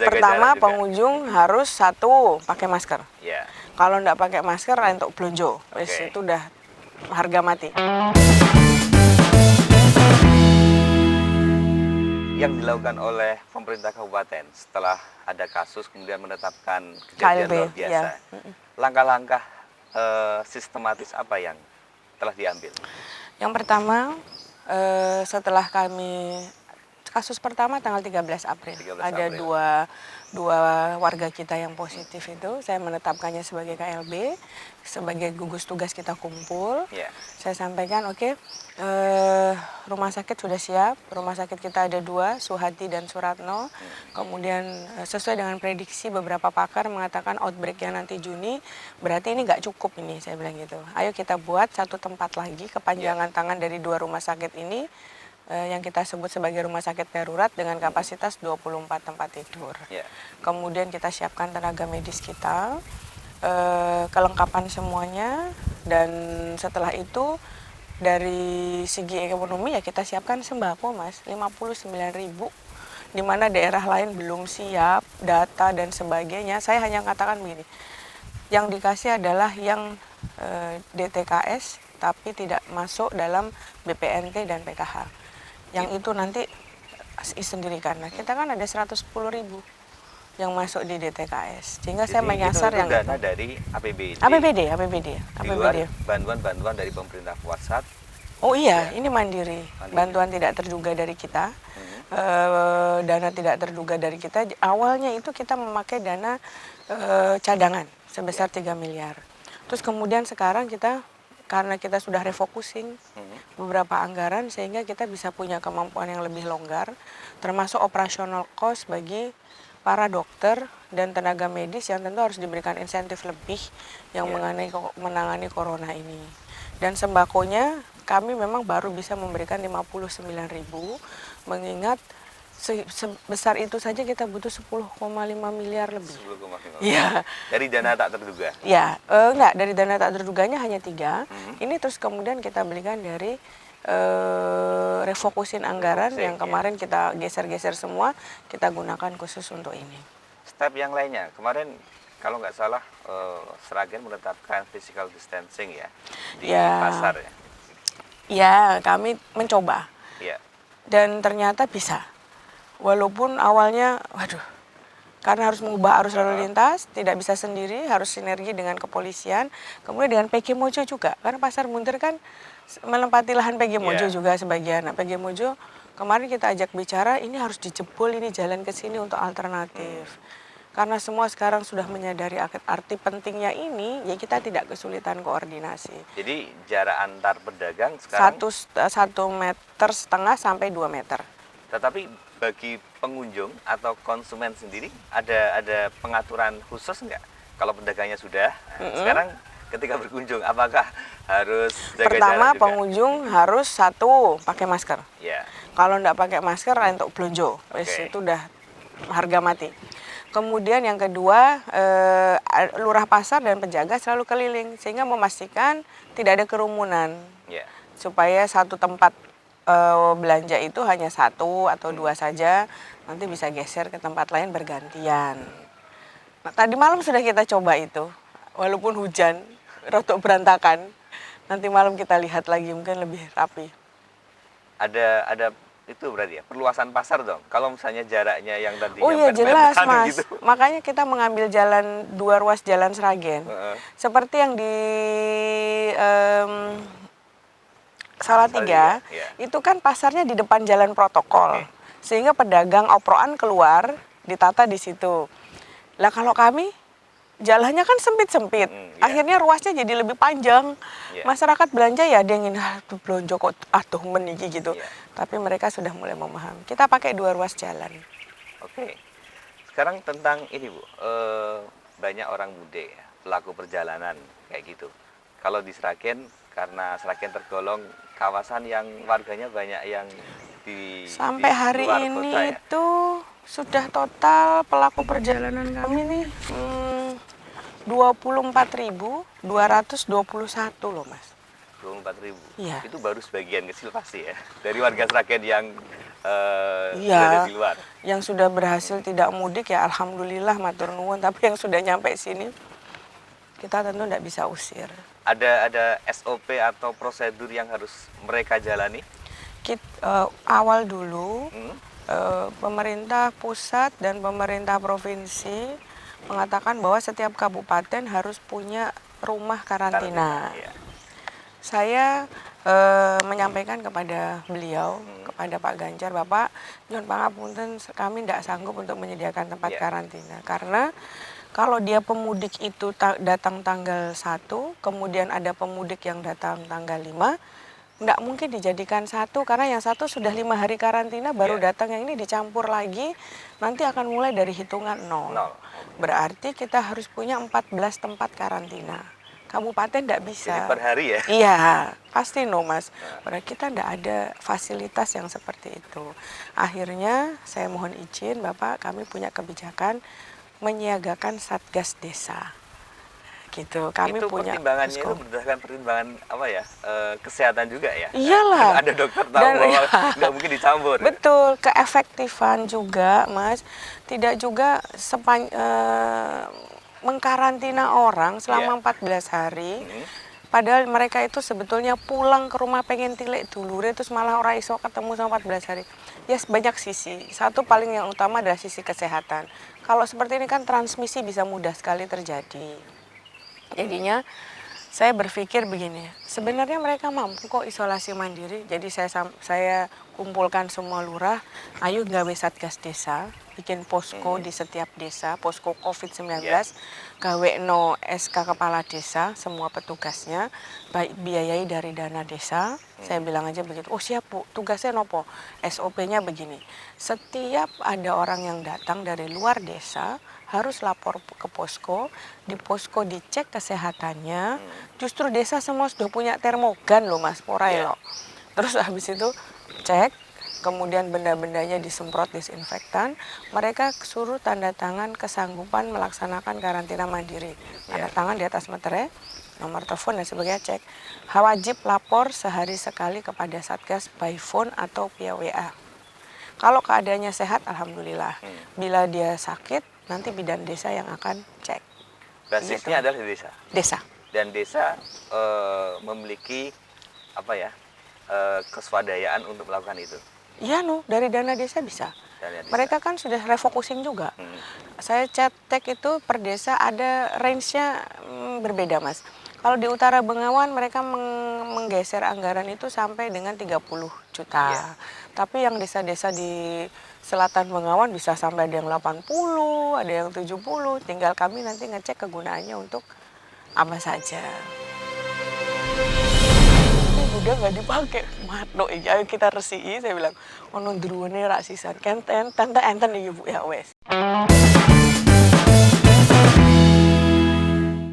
Pertama, pengunjung harus satu pakai masker. Ya. Kalau nggak pakai masker, untuk belonjo. Wes itu udah harga mati. Yang dilakukan oleh pemerintah kabupaten setelah ada kasus kemudian menetapkan kejadian KLB, luar biasa. ya. Langkah-langkah sistematis apa yang telah diambil? Yang pertama, setelah kami kasus pertama tanggal 13 April, 13 ada April. dua warga kita yang positif itu, saya menetapkannya sebagai KLB, sebagai gugus tugas kita kumpul. Ya. Saya sampaikan, oke, rumah sakit sudah siap, rumah sakit kita ada 2, Suhati dan Suratno. Kemudian sesuai dengan prediksi beberapa pakar mengatakan outbreak-nya nanti Juni, berarti ini nggak cukup ini, saya bilang gitu. Ayo kita buat satu tempat lagi, kepanjangan tangan dari 2 rumah sakit ini, yang kita sebut sebagai rumah sakit darurat dengan kapasitas 24 tempat tidur. Yeah. Kemudian kita siapkan tenaga medis kita, kelengkapan semuanya, dan setelah itu dari segi ekonomi ya kita siapkan sembako, Mas, 59.000, di mana daerah lain belum siap data dan sebagainya. Saya hanya katakan begini, yang dikasih adalah yang DTKS tapi tidak masuk dalam BPNT dan PKH. Yang itu nanti sendiri, karena kita kan ada 110.000 yang masuk di DTKS, sehingga saya menyasar itu yang dana dari APBD. APBD. Luar bantuan dari pemerintah pusat. Oh iya, ini mandiri. Bantuan tidak terduga dari kita, dana tidak terduga dari kita. Awalnya itu kita memakai dana cadangan sebesar 3 miliar. Terus kemudian sekarang kita, karena kita sudah refocusing beberapa anggaran, sehingga kita bisa punya kemampuan yang lebih longgar, termasuk operasional cost bagi para dokter dan tenaga medis yang tentu harus diberikan insentif lebih yang menangani corona ini. Dan sembakonya kami memang baru bisa memberikan 59.000, mengingat sebesar itu saja kita butuh 10,5 miliar lebih. 10,5 miliar. Iya. Dari dana tak terduga? Ya, enggak, dari dana tak terduganya hanya 3. Ini terus kemudian kita belikan dari refokusin anggaran yang kemarin kita geser-geser semua, kita gunakan khusus untuk ini. Step yang lainnya, kemarin kalau nggak salah Sragen menetapkan physical distancing ya di pasar ya? Ya, kami mencoba. Ya. Dan ternyata bisa. Walaupun awalnya, karena harus mengubah arus lalu lintas, tidak bisa sendiri, harus sinergi dengan kepolisian, kemudian dengan PG Mojo juga, karena Pasar Muntir kan menempati lahan PG Mojo juga sebagian. Nah, PG Mojo kemarin kita ajak bicara, ini harus dijebol, ini jalan ke sini untuk alternatif. Karena semua sekarang sudah menyadari arti pentingnya ini, ya kita tidak kesulitan koordinasi. Jadi jarak antar pedagang sekarang 1,5 meter sampai 2 meter. Tetapi bagi pengunjung atau konsumen sendiri ada pengaturan khusus nggak? Kalau pedagangnya sudah, sekarang ketika berkunjung apakah harus jaga Pertama, jarak juga? pengunjung harus satu pakai masker. Ya. Kalau nggak pakai masker untuk belonjo, itu udah harga mati. Kemudian yang kedua, lurah pasar dan penjaga selalu keliling sehingga memastikan tidak ada kerumunan. Ya. Supaya satu tempat belanja itu hanya 1 atau 2 saja, nanti bisa geser ke tempat lain bergantian. Nah, tadi malam sudah kita coba itu, walaupun hujan, rotok berantakan. Nanti malam kita lihat lagi, mungkin lebih rapi. Ada itu berarti ya, perluasan pasar dong. Kalau misalnya jaraknya yang tadinya oh iya jelas, Mas. gitu. Makanya kita mengambil 2 ruas jalan Sragen. Seperti yang di Salatiga, itu kan pasarnya di depan jalan protokol, sehingga pedagang oproan keluar ditata di situ. Lah kalau kami jalannya kan sempit-sempit, akhirnya ruasnya jadi lebih panjang. Masyarakat belanja ya dia ingin belanja kok meniki gitu. Tapi mereka sudah mulai memahami. Kita pakai 2 ruas jalan. Oke. Sekarang tentang ini Bu, banyak orang muda ya, pelaku perjalanan kayak gitu. Kalau di Sragen, karena Sragen tergolong kawasan yang warganya banyak yang sampai hari ini itu sudah total pelaku perjalanan kami nih 24.221 loh, Mas. 24.000. Iya. Itu baru sebagian kecil pasti ya dari warga Sragen yang berada Iya, di luar. yang sudah berhasil tidak mudik ya alhamdulillah matur nuwun, tapi yang sudah nyampe sini kita tentu tidak bisa usir. Ada SOP atau prosedur yang harus mereka jalani? Awal dulu Hmm? pemerintah pusat dan pemerintah provinsi mengatakan bahwa setiap kabupaten harus punya rumah karantina. Ya. Saya menyampaikan kepada beliau, kepada Pak Ganjar, Bapak, nyuwun pangapunten, kami tidak sanggup untuk menyediakan tempat Yeah. karantina. Karena kalau dia pemudik itu datang tanggal 1, kemudian ada pemudik yang datang tanggal 5, tidak mungkin dijadikan satu, karena yang satu sudah 5 hari karantina, baru Yeah. datang yang ini dicampur lagi, nanti akan mulai dari hitungan 0. Nol. Berarti kita harus punya 14 tempat karantina. Kabupaten tidak bisa. Jadi per hari ya? Iya, pasti no mas. Padahal kita tidak ada fasilitas yang seperti itu. Akhirnya saya mohon izin Bapak, kami punya kebijakan menyiagakan Satgas Desa. Gitu. Kami itu punya pertimbangannya posko. itu berdasarkan pertimbangan apa ya? Kesehatan juga ya? Iyalah. Ada dokter tahu Dan- bahwa nggak mungkin dicampur. Betul, keefektifan juga, Mas. Tidak juga mengkarantina orang selama 14 hari. Padahal mereka itu sebetulnya pulang ke rumah pengen tilek dulu, terus malah orang iso ketemu sama 14 hari. Ya banyak sisi. Satu paling yang utama adalah sisi kesehatan. Kalau seperti ini kan transmisi bisa mudah sekali terjadi. Jadinya saya berpikir begini, sebenarnya mereka mampu kok isolasi mandiri. Jadi saya kumpulkan semua lurah, ayo gawe satgas desa, bikin posko di setiap desa, posko COVID-19, gawe no SK kepala desa, semua petugasnya, baik biayai dari dana desa. Saya bilang aja begitu, oh siap Bu, tugasnya nopo, SOP-nya begini. Setiap ada orang yang datang dari luar desa, harus lapor ke posko, di posko dicek kesehatannya. Justru desa semua sudah punya termogan loh Mas Porai loh. Terus habis itu cek, kemudian benda-bendanya disemprot disinfektan, mereka suruh tanda tangan kesanggupan melaksanakan karantina mandiri. Tanda tangan di atas meterai, nomor telepon dan sebagainya cek. Wajib lapor sehari sekali kepada Satgas by phone atau via WA. Kalau keadaannya sehat, alhamdulillah. Bila dia sakit, nanti bidan desa yang akan cek. Basisnya adalah di desa. Desa. Dan desa memiliki apa ya? Keswadayaan untuk melakukan itu. Iya dari dana desa bisa. Dana desa. Mereka kan sudah refocusing juga. Saya cek itu per desa ada range-nya berbeda Mas. Kalau di utara Bengawan mereka menggeser anggaran itu sampai dengan 30 juta. Iya. Tapi yang desa-desa di selatan Bengawan bisa sampai ada yang 80, ada yang 70. Tinggal kami nanti ngecek kegunaannya untuk apa saja. Udah nggak dipakai, mato ayo kita resiki. Saya bilang, ono druwene rak sisan, enten iki Bu ya wes.